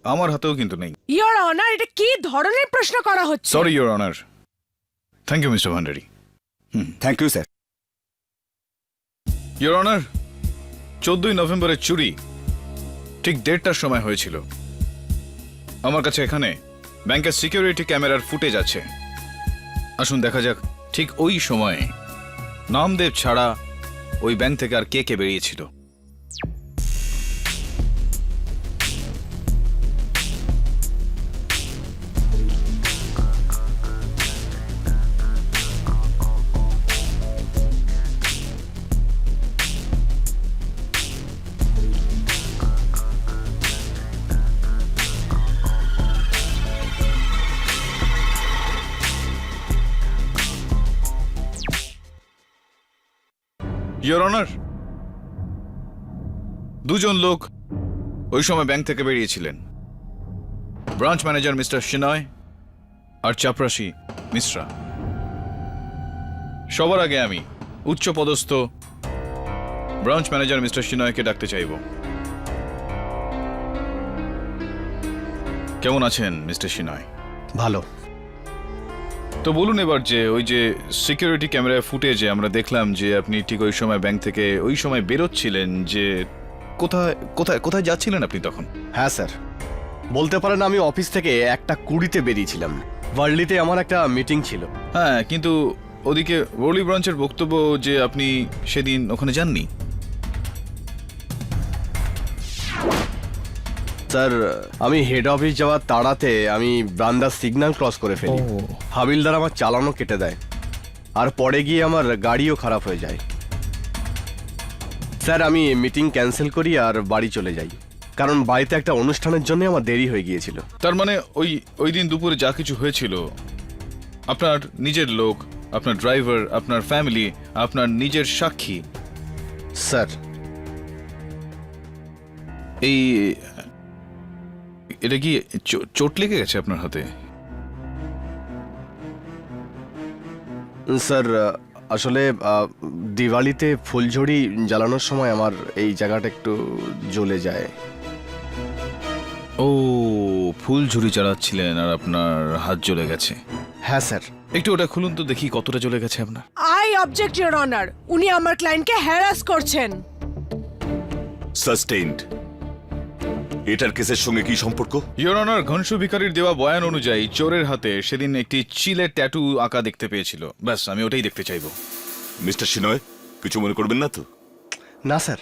আমার হাতেও কিন্তু নেই। ইওর অনার, এটা কি ধরনের প্রশ্ন করা হচ্ছে? Sorry your honour. Thank you mister Bhandari. Thank you sir. Your honour, 14ই নভেম্বরের চুরি ঠিক 1:30টার সময় হয়েছিল। আমার কাছে এখানে ব্যাংকের সিকিউরিটি ক্যামেরার ফুটেজ আছে। আসুন দেখা যাক ঠিক ওই সময়ে নামদেব ছাড়া ওই ব্যাংক থেকে আর কে কে বেরিয়েছিল। ইওর অনার, 2 জন লোক ওই সময় ব্যাংক থেকে বেরিয়েছিলেন। ব্রাঞ্চ ম্যানেজার মিস্টার সিনয় আর চাপরাশি মিশ্রা। সবার আগে আমি উচ্চ পদস্থ ব্রাঞ্চ ম্যানেজার মিস্টার সিনয়কে ডাকতে চাইব। কেমন আছেন মিস্টার সিনয়? ভালো। তো বলুন এবার যে ওই যে সিকিউরিটি ক্যামেরা ফুটেজে আমরা দেখলাম যে আপনি ঠিক ওই সময় ব্যাংক থেকে ওই সময় বেরোচ্ছিলেন, যে কোথায় কোথায় কোথায় যাচ্ছিলেন আপনি তখন? হ্যাঁ স্যার, বলতে পারেন আমি অফিস থেকে 1:20 বেরিয়েছিলাম। ওয়ার্ল্ডলিতে আমার একটা মিটিং ছিল। হ্যাঁ, কিন্তু ওদিকে ওয়ার্লি ব্রাঞ্চের বক্তব্য যে আপনি সেদিন ওখানে যাননি। স্যার, আমি হেড অফিস যাওয়ার তাড়াতে আমি বারান্দার সিগন্যাল ক্রস করে ফেলি। হাবিলদার আমার চালানো কেটে দেয়, আর পরে গিয়ে আমার গাড়িও খারাপ হয়ে যায়। স্যার, আমি মিটিং ক্যান্সেল করি আর বাড়ি চলে যাই, কারণ বাড়িতে একটা অনুষ্ঠানের জন্য আমার দেরি হয়ে গিয়েছিল। তার মানে ওই দিন দুপুরে যা কিছু হয়েছিল, আপনার নিজের লোক, আপনার ড্রাইভার, আপনার ফ্যামিলি, আপনার নিজের সাক্ষী, স্যার, এই এটা কি চোট লেগে গেছে আপনার হাতে? স্যার আসলে দিওয়ালিতে ফুলঝড়ি জ্বালানোর সময় আমার এই জায়গাটা একটু জ্বলে যায়। ও, ফুল ঝুরি চালাচ্ছিলেন আর আপনার হাত জ্বলে গেছে? হ্যাঁ স্যার। একটু ওটা খুলুন তো দেখি কতটা জ্বলে গেছে আপনার। আই অবজেক্ট ইওর অনার, উনি আমার ক্লায়েন্টকে হ্যারাস করছেন। সাস্টেইনড। এটার কেসের সঙ্গে কি সম্পর্ক? ইওর অনার, ঘনশু ভিখারির দেওয়া বয়ান অনুযায়ী চোরের হাতে সেদিন একটি চিলের ট্যাটু আঁকা দেখতে পেয়েছিল। ব্যাস, আমি ওটাই দেখতে চাইবো। মিস্টার সিনয়, কিছু মনে করবেন না তো? না স্যার।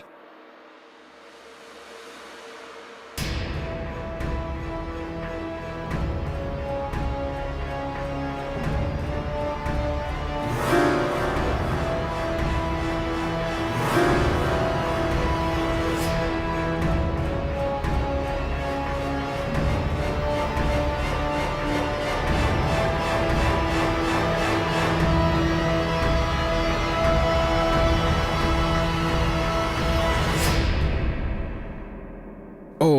ও,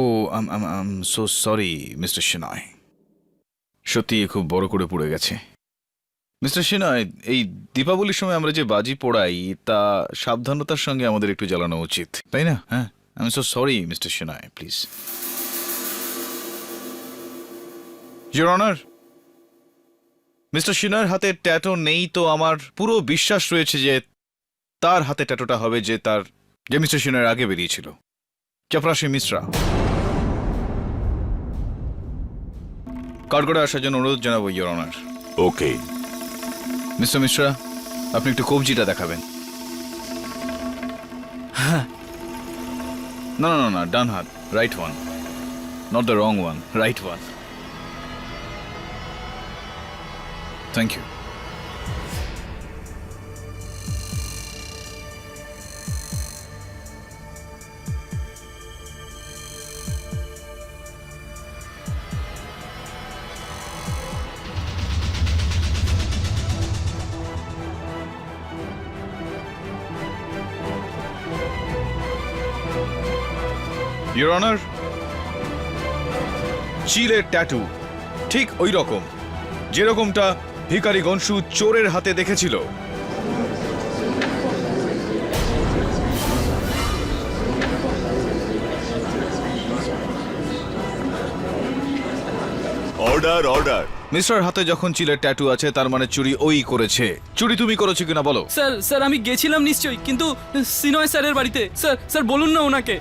আম সো সরি মিস্টার সিনয়, সত্যি খুব বড় করে পড়ে গেছে। মিস্টার সিনয়, এই দীপাবলির সময় আমরা যে বাজি পোড়াই তা সাবধানতার সঙ্গে আমাদের একটু জ্বালানো উচিত, তাই না? হ্যাঁ, I am so sorry mister Sinoy, please. Your honour, mister সিনয়ের হাতে ট্যাটু নেই, তো আমার পুরো বিশ্বাস রয়েছে যে তার হাতে ট্যাটুটা হবে যে মিস্টার সিনয়ের আগে বেরিয়েছিল, চপরাশি মিশ্রা। কার্ড করে আসার জন্য অনুরোধ জানাবো your honour. Okay. Mister Mishra, আপনি একটু কবজিটা দেখাবেন। হ্যাঁ, না না না, ডান হাত, right one, not the wrong one, right one. Thank you. Your honour, চিলের ট্যাটু ঠিক ওই রকম যেরকমটা ভিখারি গনশু চোরের হাতে দেখেছিল। Order, order. মিস্টার হাতে যখন চিলের ট্যাটু আছে, তার মানে চুরি ওই করেছে। চুরি তুমি করেছো কিনা বলো? স্যার আমি গেছিলাম নিশ্চয়ই, কিন্তু সিনয় স্যারের বাড়িতে। স্যার বলুন না ওনাকে।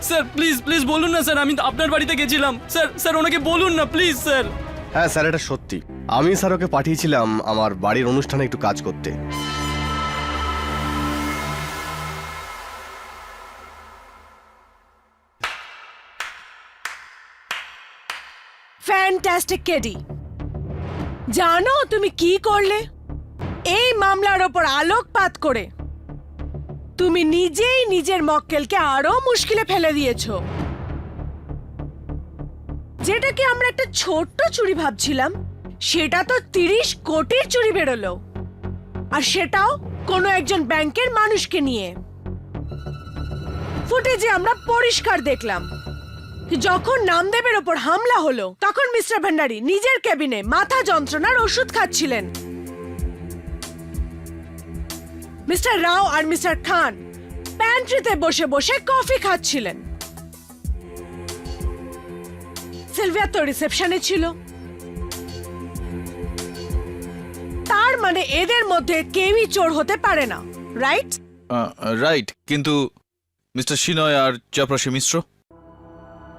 স্যার প্লিজ বলুন না স্যার, আমি আপনার বাড়িতে গেছিলাম। স্যার ওনাকে বলুন না প্লিজ স্যার। হ্যাঁ স্যার, এটা সত্যি। আমি স্যার ওকে পাঠিয়েছিলাম আমার বাড়ির অনুষ্ঠানে একটু কাজ করতে। ফ্যান্টাস্টিক কেডি, জানো তুমি কি করলে? এই মামলার ওপর আলোকপাত করে তুমি নিজেই নিজের মক্কেলকে আরো মুশকিলে ফেলে দিয়েছো। যেটাকে আমরা একটা ছোট্ট চুরি ভাবছিলাম, সেটা তো 30 কোটির চুরি বেরোলো, আর সেটাও কোনো একজন ব্যাংকের মানুষকে নিয়ে। ফুটেজে আমরা পরিষ্কার দেখলাম যখন নামদেবের ওপর হামলা হলো, তখন মিস্টার ভান্ডারী নিজের কেবিনে মাথা যন্ত্রণার ওষুধ খাচ্ছিলেন। মিস্টার রাও আর মিস্টার খান প্যান্ট্রিতে বসে বসে কফি খাচ্ছিলেন। সিলভিয়া তো রিসেপশনে ছিল। মানে এদের মধ্যে কেউই চোর হতে পারে না, রাইট? রাইট, কিন্তু মিস্টার সিনয় আর চাপরাশি মিশ্র?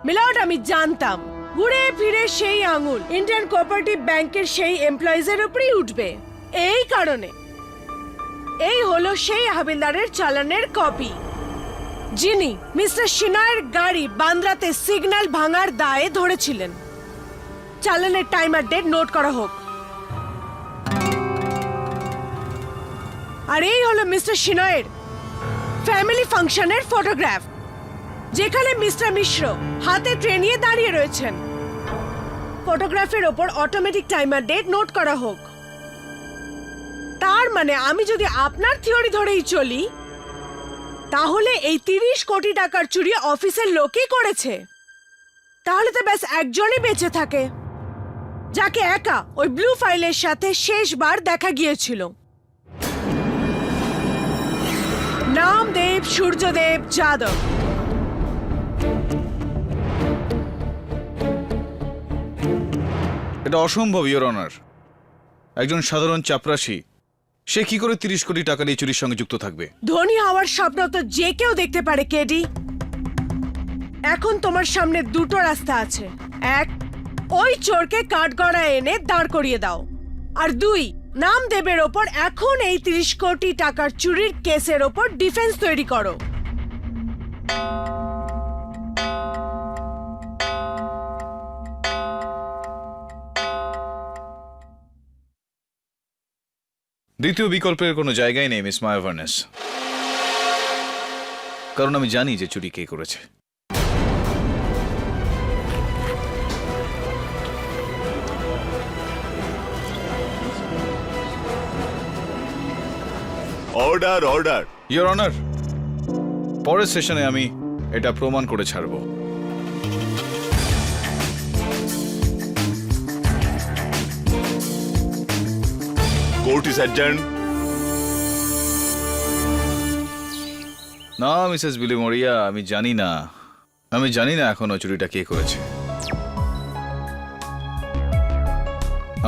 মিলর্ড, আমি জানতাম ঘুরে ফিরে সেই আঙুল ইন্ডিয়ান কোঅপারেটিভ ব্যাংকের সেই এমপ্লয়িজের উপরই উঠবে। এই কারণে এই হলো সেই হাবিলদারের চালানের কপি, যিনি মিস্টার সিনয়ের গাড়ি বান্দ্রাতে সিগন্যাল ভাঙার দায়ে ধরেছিলেন। চালানের টাইম আর ডেট নোট করা হোক। আর এই হলো মিস্টার সিনয়ের ফ্যামিলি ফাংশনের ফটোগ্রাফ, যেখানে মিস্টার মিশ্র হাতে ট্রে নিয়ে দাঁড়িয়ে রয়েছেন। ফটোগ্রাফের ওপর অটোমেটিক টাইমার ডেট নোট করা হোক। তার মানে আমি যদি আপনার থিওরি ধরেই চলি, তাহলে এই 30 কোটি টাকার চুরি অফিসের লোকই করেছে। তাহলে তো ব্যাস একজনই বেঁচে থাকে, যাকে একা ওই ব্লু ফাইলের সাথে শেষবার দেখা গিয়েছিল। নামদেব সূর্যদেব যাদব। এটা অসম্ভব, ইওর অনার। একজন সাধারণ চাপরাশি, সে কি করে 30 কোটি টাকার এই চুরির সঙ্গে যুক্ত থাকবে? ধনী হওয়ার স্বপ্ন তো যে কেউ দেখতে পারে, কেডি। এখন তোমার সামনে দুটো রাস্তা আছে। এক, ওই চোরকে কাঠগড়া এনে দাঁড় করিয়ে দাও। আর দুই, নামদেবের ওপর এখন এই 30 কোটি টাকার চুরির কেসের ওপর ডিফেন্স তৈরি করো। দ্বিতীয় বিকল্পের কোনো জায়গায় নেই মিস মায়াভার্নেস, কারণ আমি জানি যে চুরি কে করেছে। Order order. ইওর অনার, পরের সেশনে আমি এটা প্রমাণ করে ছাড়ব। Court is adjourned. না মিসেস বিলি মরিয়া, আমি জানি না এখনো চুরিটা কে করেছে।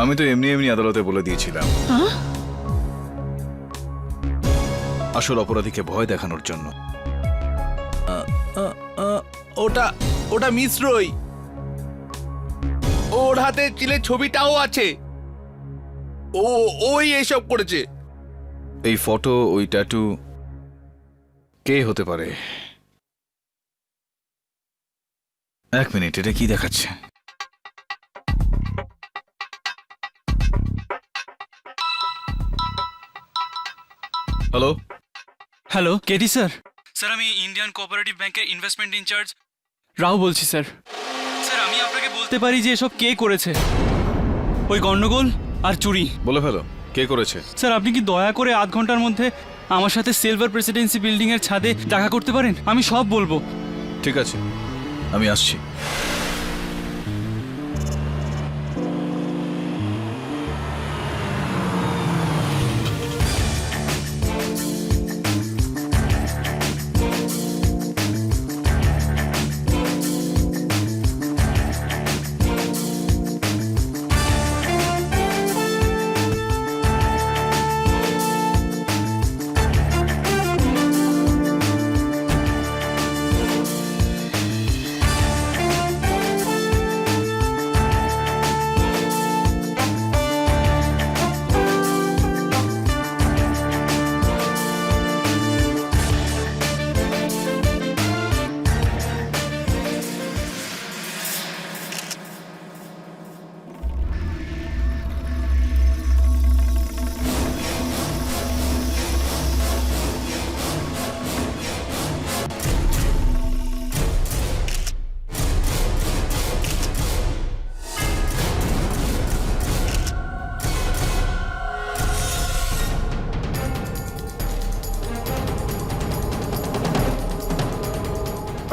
আমি তো এমনি এমনি আদালতে বলে দিয়েছিলাম, আসল অপরাধীকে ভয় দেখানোর জন্য। ওটা মিশ্রই, ওর হাতে চিলের ছবিটাও আছে। ওই এসব করেছে। এই ফটো, ওই ট্যাটু কে হতে পারে? এক মিনিট, এটা কি দেখাচ্ছে? Hello hello, KD sir. Sir, আমি ইন্ডিয়ান কোঅপারেটিভ ব্যাংকের ইনভেস্টমেন্ট ইনচার্জ রাও বলছি স্যার। স্যার, আমি আপনাকে বলতে পারি যে এসব কে করেছে, ওই গন্ডগোল আর চুরি। বলে ফেলো, কে করেছে? স্যার, আপনি কি দয়া করে আধ ঘন্টার মধ্যে আমার সাথে সিলভার প্রেসিডেন্সি বিল্ডিং এর ছাদে দেখা করতে পারেন? আমি সব বলবো। ঠিক আছে, আমি আসছি।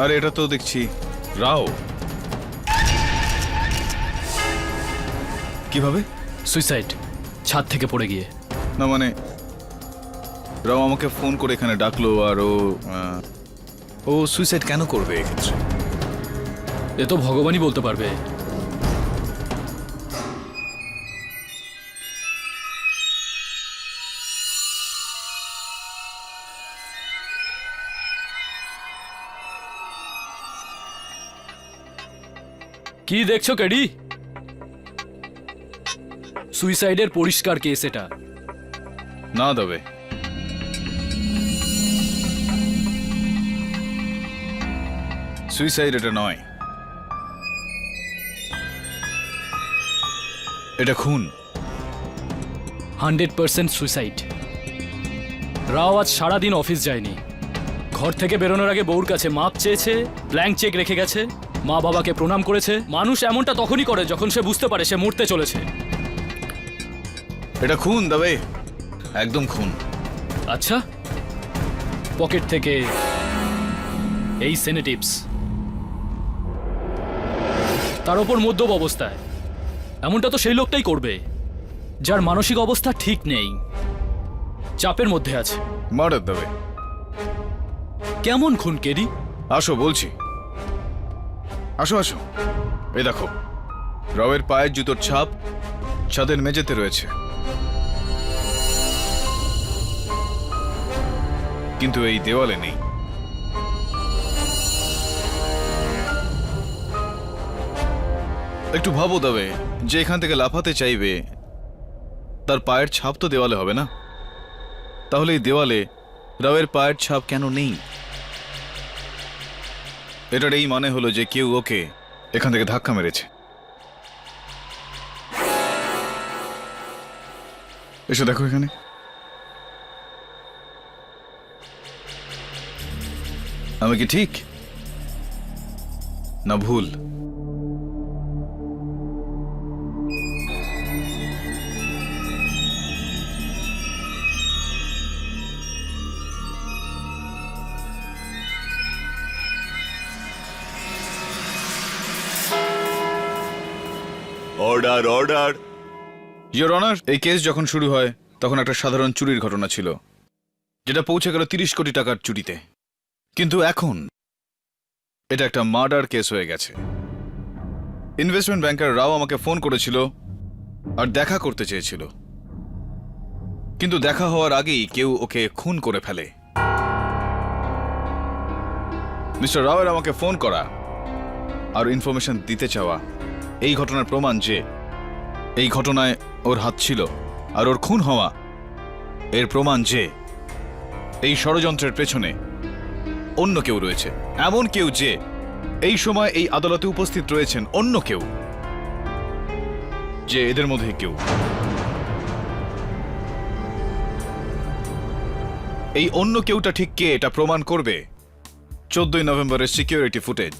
আরে এটা তো দেখছি রাও। কিভাবে? সুইসাইড, ছাদ থেকে পড়ে গিয়ে। না মানে রাও আমাকে ফোন করে এখানে ডাকলো, আর ও সুইসাইড কেন করবে এক্ষেত্রে? এ তো ভগবানই বলতে পারবে। কি দেখছো কেডি? সুইসাইডের পরিষ্কার কেস এটা। না দেবে, সুইসাইড এটা নয়, এটা খুন। 100% সুইসাইড। রাও আজ সারাদিন অফিস যায়নি, ঘর থেকে বেরোনোর আগে বউর কাছে মাপ চেয়েছে, ব্ল্যাঙ্ক চেক রেখে গেছে, মা বাবাকে প্রণাম করেছে। মানুষ এমনটা তখনই করে যখন সে বুঝতে পারে সে মরতে চলেছে। এটা খুন দেবে, একদম খুন। আচ্ছা, পকেট থেকে এই সেনেটিভস, তার ওপর মদ্যপ অবস্থায়, এমনটা তো সেই লোকটাই করবে যার মানসিক অবস্থা ঠিক নেই, চাপের মধ্যে আছে। মার্ডার দেবে। কেমন খুন কেডি? আসো বলছি, আসো আসো। এই দেখো, রাওয়ের পায়ের জুতোর ছাপ ছাদের মেঝেতে রয়েছে, কিন্তু এই দেওয়ালে নেই। একটু ভাবো তবে, যে এখান থেকে লাফাতে চাইবে তার পায়ের ছাপ তো দেওয়ালে হবে না, তাহলে এই দেওয়ালে রাওয়ের পায়ের ছাপ কেন নেই? এটার এই মানে হলো যে কেউ ওকে এখান থেকে ধাক্কা মেরেছে। এসে দেখো এখানে, আমি কি ঠিক না ভুল? Order order. ইয়োর অনার, এই কেস যখন শুরু হয় তখন একটা সাধারণ চুরির ঘটনা ছিল, যেটা পৌঁছে গেল 30 কোটি টাকার চুরিতে। কিন্তু এখন এটা একটা মার্ডার কেস হয়ে গেছে। ইনভেস্টমেন্ট ব্যাংকার রাও আমাকে ফোন করেছিল আর দেখা করতে চেয়েছিল, কিন্তু দেখা হওয়ার আগেই কেউ ওকে খুন করে ফেলে। মিস্টার রাওয়ের আমাকে ফোন করা আর ইনফরমেশন দিতে চাওয়া এই ঘটনার প্রমাণ যে এই ঘটনায় ওর হাত ছিল, আর ওর খুন হওয়া এর প্রমাণ যে এই ষড়যন্ত্রের পেছনে অন্য কেউ রয়েছে, এমন কেউ যে এই সময় এই আদালতে উপস্থিত রয়েছেন, অন্য কেউ, যে এদের মধ্যে কেউ। এই অন্য কেউটা ঠিক কে এটা প্রমাণ করবে 14ই নভেম্বরের সিকিউরিটি ফুটেজ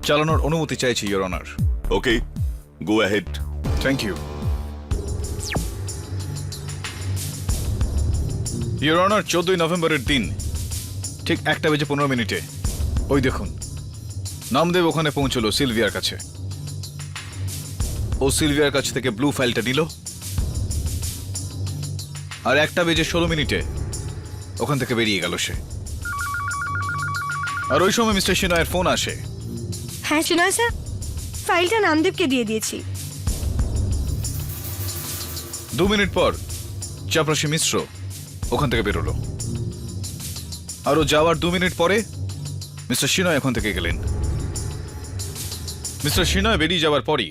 চালানোর অনুমতি চাইছি your honour. Okay, go ahead. Thank you your honour. 14ই নভেম্বরের দিন ঠিক 1:15 ওই দেখুন, নামদেব ওখানে পৌঁছলো সিলভিয়ার কাছে। ও সিলভিয়ার কাছ থেকে ব্লু ফাইলটা নিল, আর 1:16 ওখান থেকে বেরিয়ে গেল সে। আর ওই সময় মিস্টার সিনয়ের ফোন আসে। হ্যাঁ শোনা স্যার, ফাইলটা নামদেবকে দিয়ে দিয়েছি। 2 মিনিট পর চাপরাশি মিশ্র ওখান থেকে বেরোলো, আর ও যাওয়ার 2 মিনিট পরে মিস্টার সিনয় ওখান থেকে গেলেন। মিস্টার সিনয় বেরিয়ে যাওয়ার পরই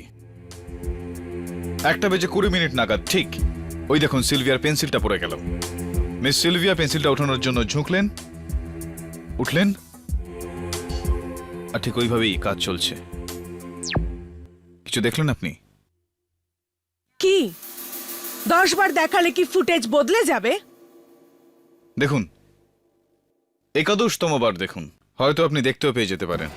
1:20 নাগাদ ঠিক ওই দেখুন সিলভিয়ার পেন্সিলটা পড়ে গেল। মিস সিলভিয়া পেন্সিলটা ওঠানোর জন্য ঝুঁকলেন, উঠলেন, আর ঠিক ওইভাবেই কাজ চলছে। কিছু দেখলেন আপনি? কি 10 বার দেখালে কি ফুটেজ বদলে যাবে? দেখুন, 11তম বার দেখুন, হয়তো আপনি দেখতেও পেয়ে যেতে পারেন।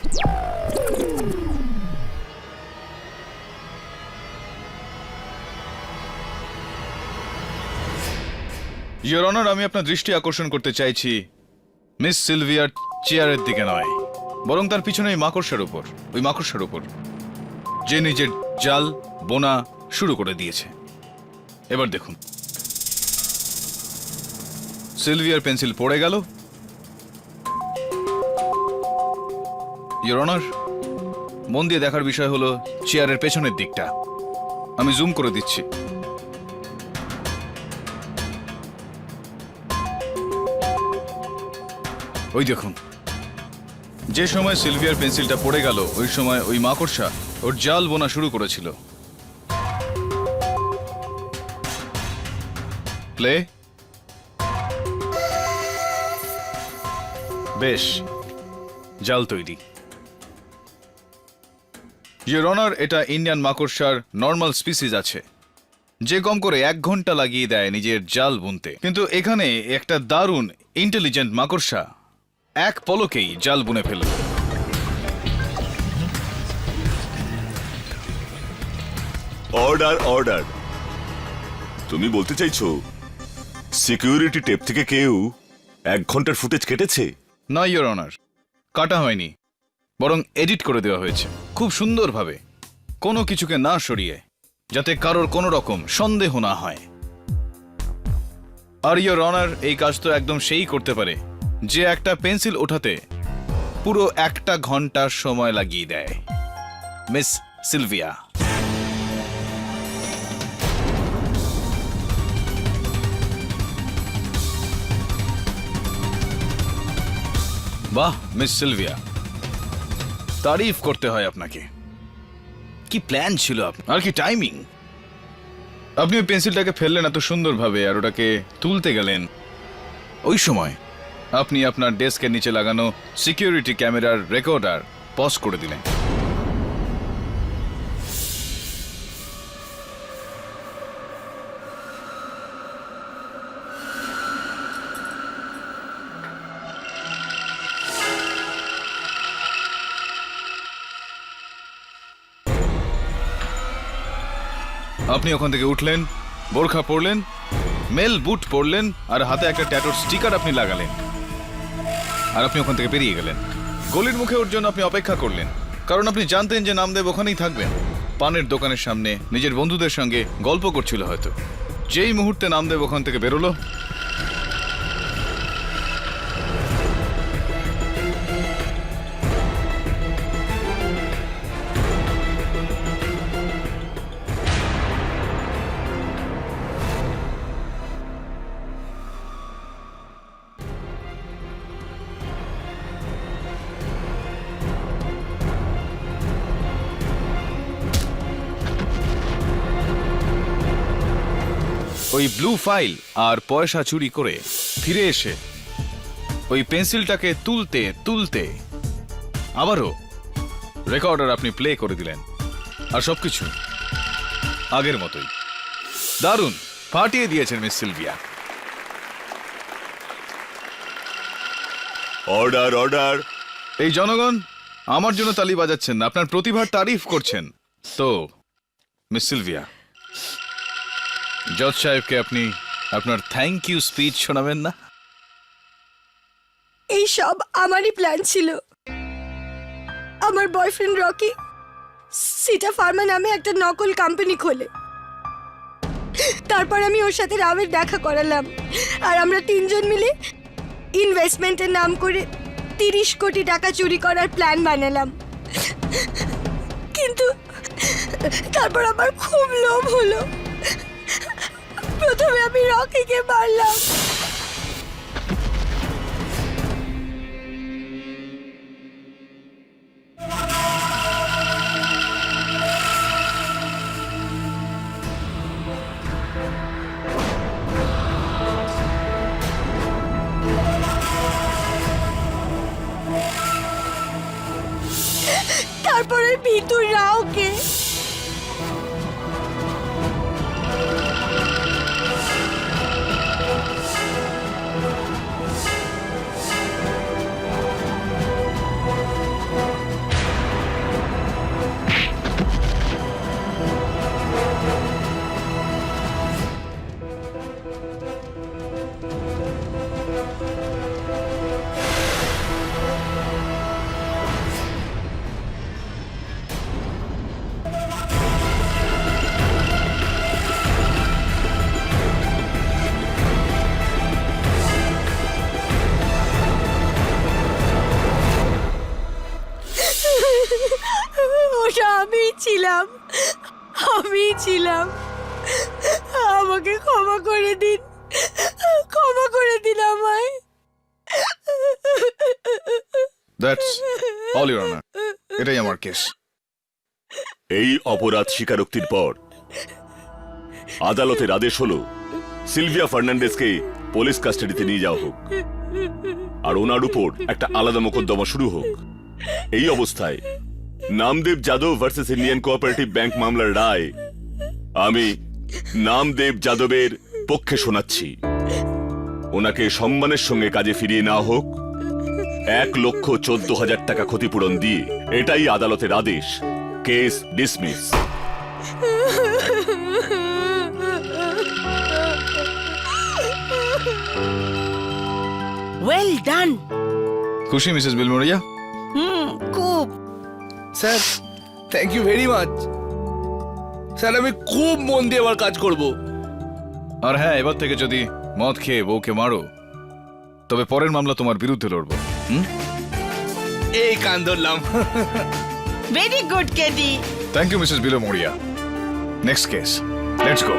ইয়োর অনার, আমি আপনার দৃষ্টি আকর্ষণ করতে চাইছি মিস সিলভিয়ার চেয়ারের দিকে নয়, বরং তার পিছনে ওই মাকড়সার উপর, যে নিজের জাল বোনা শুরু করে দিয়েছে। এবার দেখুন, সিলভিয়ার পেন্সিল পড়ে গেল। ইয়োর অনার, মন দিয়ে দেখার বিষয় হলো চেয়ারের পেছনের দিকটা। আমি জুম করে দিচ্ছি। ওই দেখুন, যে সময় সিলভিয়ার পেন্সিলটা পড়ে গেল ওই সময় ওই মাকড়সা ওর জাল বোনা শুরু করেছিল। প্লে। বেশ, জাল তৈরি। ইয়োর অনার, এটা ইন্ডিয়ান মাকড়সার নর্মাল স্পিসিস আছে, যে কম করে 1 ঘন্টা লাগিয়ে দেয় নিজের জাল বুনতে। কিন্তু এখানে একটা দারুণ ইন্টেলিজেন্ট মাকড়সা 1 পলকেই জাল বুনে ফেলল। Order order. তুমি বলতে চাইছো সিকিউরিটি টেপ থেকে কেউ 1 ঘন্টার ফুটেজ কেটেছে? না ইয়োর অনার, কাটা হয়নি, বরং এডিট করে দেওয়া হয়েছে খুব সুন্দরভাবে, কোনো কিছুকে না সরিয়ে, যাতে কারোর কোনো রকম সন্দেহ না হয়। আর ইয়োর অনার, এই কাজ তো একদম সেই করতে পারে যে একটা পেন্সিল ওঠাতে পুরো 1 ঘন্টার সময় লাগিয়ে দেয়। Miss Sylvia. বাহ মিস সিলভিয়া, তারিফ করতে হয় আপনাকে। কি প্ল্যান ছিল আপনার, আর কি টাইমিং! আপনি ওই পেন্সিলটাকে ফেললেন এত সুন্দরভাবে, আর ওটাকে তুলতে গেলেন, ওই সময় আপনি আপনার ডেস্কের নিচে লাগানো সিকিউরিটি ক্যামেরার রেকর্ডার পজ করে দিলেন। আপনি ওখান থেকে উঠলেন, বোরখা পরলেন, মেল বুট পরলেন, আর হাতে একটা ট্যাটুর স্টিকার আপনি লাগালেন, আর আপনি ওখান থেকে বেরিয়ে গেলেন। গলির মুখে ওর জন্য আপনি অপেক্ষা করলেন, কারণ আপনি জানতেন যে নামদেব ওখানেই থাকবেন, পানের দোকানের সামনে নিজের বন্ধুদের সঙ্গে গল্প করছিল হয়তো। যেই মুহূর্তে নামদেব ওখান থেকে বেরোলো, ওই ব্লু ফাইল আর পয়সা চুরি করে ফিরে এসে ওই পেন্সিলটাকে তুলতে তুলতে আবারও রেকর্ডার আপনি প্লে করে দিলেন, আর সবকিছু আগের মতোই। দারুণ ফাটিয়ে দিয়েছেন মিস সিলভিয়া। Order order. এই জনগণ আমার জন্য তালি বাজাচ্ছেন না, আপনার প্রতিভার তারিফ করছেন। তো মিস সিলভিয়া, জজ সাহেবকে আপনি আপনার থ্যাংক ইউ স্পিচ শোনাবেন না? এই সব আমারই প্ল্যান ছিল। আমার বয়ফ্রেন্ড রকি সিটা ফার্মা নামে একটা নকল কোম্পানি খোলে, তারপর আমি ওর সাথে রামের দেখা করালাম, আর আমরা 3 জন মিলে ইনভেস্টমেন্টের নাম করে 30 কোটি টাকা চুরি করার প্ল্যান বানালাম। কিন্তু তারপর আমার খুব লোভ হলো, প্রথমে আমি রকিকে মারলাম। তারপরে ভিতর রাওকে। ওটা আমি ছিলাম। আমাকে ক্ষমা করে দিন, ক্ষমা করে দিন আমায়। দ্যাটস অল ইওর অনার, এটাই আমার কেস। এই অপরাধ স্বীকারোক্তির পর আদালতের আদেশ হলো সিলভিয়া ফার্নান্ডেজকে পুলিশ কাস্টাডিতে নিয়ে যাওয়া হোক আর ওনার উপর একটা আলাদা মোকদ্দমা শুরু হোক। এই অবস্থায় Namdev Yadav versus Indian cooperative bank মামলার রায় আমি নামদেব যাদবের পক্ষে শোনাচ্ছি। ওনাকে সম্মানের সঙ্গে কাজে ফিরিয়ে নেওয়া হোক 1,14,000 টাকা ক্ষতিপূরণ দিয়ে। এটাই আদালতের আদেশ। Case dismiss. Well done. খুশি মিসেস বিলমোরিয়া? খুব। Sir thank you very much. Sir আমি খুব মন দিয়ে আবার কাজ করব। আর হ্যাঁ, এবার থেকে যদি মদ খেয়ে বউকে মারো তবে পরের মামলা তোমার বিরুদ্ধে লড়বো। এই কান ধরলাম। Very good KD. Thank you Mrs Bilimoria. Next case, let's go.